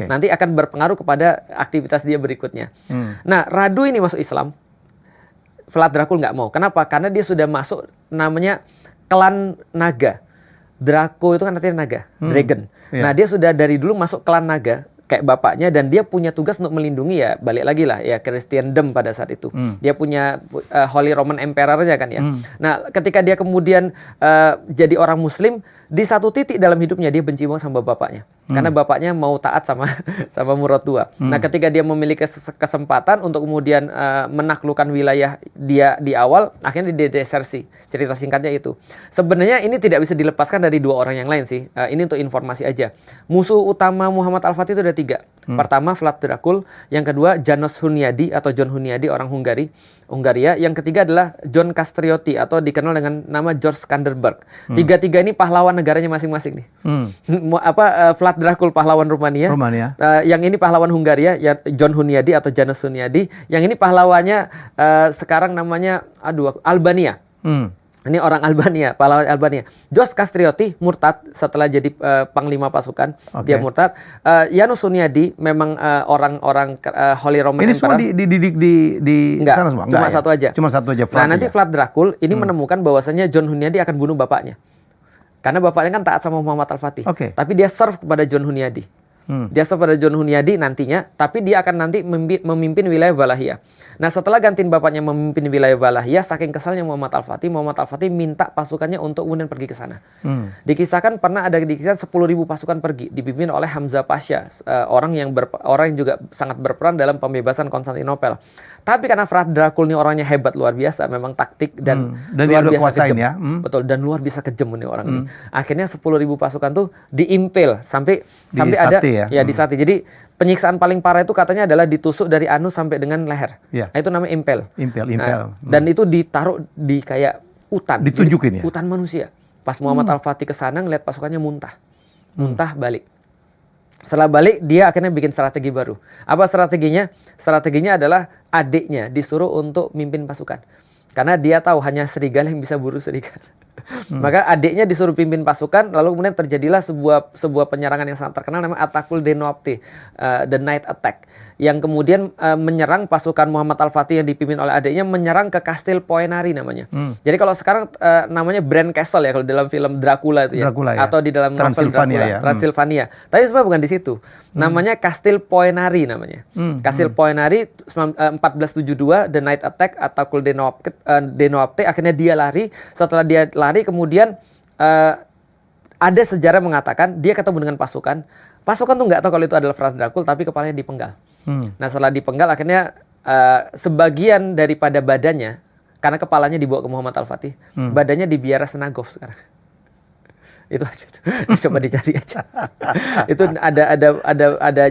Nanti akan berpengaruh kepada aktivitas dia berikutnya. Nah, Radu ini masuk Islam, Vlad Dracul nggak mau. Kenapa? Karena dia sudah masuk namanya klan naga. Draco itu kan artinya naga, dragon. Nah, dia sudah dari dulu masuk klan naga kayak bapaknya, dan dia punya tugas untuk melindungi, ya balik lagi lah ya Christendom pada saat itu. Dia punya Holy Roman Emperor-nya kan ya. Nah, ketika dia kemudian jadi orang Muslim, di satu titik dalam hidupnya dia benci banget sama bapaknya. Karena bapaknya mau taat sama murad tua. Nah, ketika dia memiliki kesempatan untuk kemudian menaklukkan wilayah dia di awal, akhirnya dia desersi. Cerita singkatnya itu. Sebenarnya ini tidak bisa dilepaskan dari dua orang yang lain sih. Ini untuk informasi aja. Musuh utama Muhammad Al-Fatih itu ada 3. Pertama Vlad Dracul, yang kedua Janos Hunyadi atau John Hunyadi, orang Hungaria. Yang ketiga adalah John Castrioti atau dikenal dengan nama George Skanderbeg. Tiga-tiga ini pahlawan negaranya masing-masing nih. Vlad Dracul pahlawan Rumania. Yang ini pahlawan Hungaria, ya John Hunyadi atau Janos Hunyadi. Yang ini pahlawannya sekarang namanya Albania. Ini orang Albania, pahlawan Albania. George Castrioti murtad setelah jadi panglima pasukan. Dia murtad. Janos Hunyadi memang orang-orang Holy Roman Emperor. Ini semua dididik di sana semua? Cuma satu aja. Cuma satu aja. Nah, nanti Vlad Dracul ini menemukan bahwasannya John Hunyadi akan bunuh bapaknya. Karena bapaknya kan taat sama Muhammad Al-Fatih. Tapi dia serve kepada John Hunyadi. Dia serve pada John Hunyadi nantinya, tapi dia akan nanti memimpin wilayah Walahia. Nah, setelah gantiin bapaknya memimpin wilayah Walahia, saking kesalnya Muhammad Al-Fatih minta pasukannya untuk kemudian pergi ke sana. Dikisahkan pernah ada dikisahkan 10.000 pasukan pergi, dipimpin oleh Hamzah Pasha, orang yang juga sangat berperan dalam pembebasan Konstantinopel. Tapi karena Vlad Dracul ini orangnya hebat luar biasa, memang taktik dan luar biasa kejam. Ya? Betul, dan luar biasa kejam ini orang ini. Akhirnya 10.000 pasukan tuh diimpel sampai ada disati. Jadi penyiksaan paling parah itu katanya adalah ditusuk dari anus sampai dengan leher. Nah, itu namanya impel. Dan itu ditaruh di kayak hutan. Ditunjukin ya? Hutan manusia. Pas Muhammad Al-Fatih ke sana ngeliat pasukannya muntah balik. Setelah balik, dia akhirnya bikin strategi baru. Apa strateginya? Strateginya adalah adiknya disuruh untuk mimpin pasukan. Karena dia tahu hanya serigala yang bisa buru serigala. Maka adiknya disuruh pimpin pasukan, lalu kemudian terjadilah sebuah penyerangan yang sangat terkenal namanya Attaquul de Noapte, The Night Attack, yang kemudian menyerang pasukan Muhammad Al-Fatih yang dipimpin oleh adiknya, menyerang ke Kastil Poenari namanya. Jadi kalau sekarang namanya Bran Castle ya kalau dalam film Dracula itu ya, atau di dalam novel Dracula, Transylvania. Tapi sebenarnya bukan di situ. Namanya Kastil Poenari namanya. Kastil Poenari 1472, The Night Attack, Attaquul de Noapte, akhirnya dia lari. Setelah dia lari kemudian ada sejarah mengatakan dia ketemu dengan pasukan tuh nggak tahu kalau itu adalah Vlad Dracul, tapi kepalanya dipenggal. Nah, setelah dipenggal akhirnya sebagian daripada badannya, karena kepalanya dibawa ke Muhammad Al-Fatih, badannya dibiara Senagov sekarang. Itu aja. Coba dicari aja. Itu ada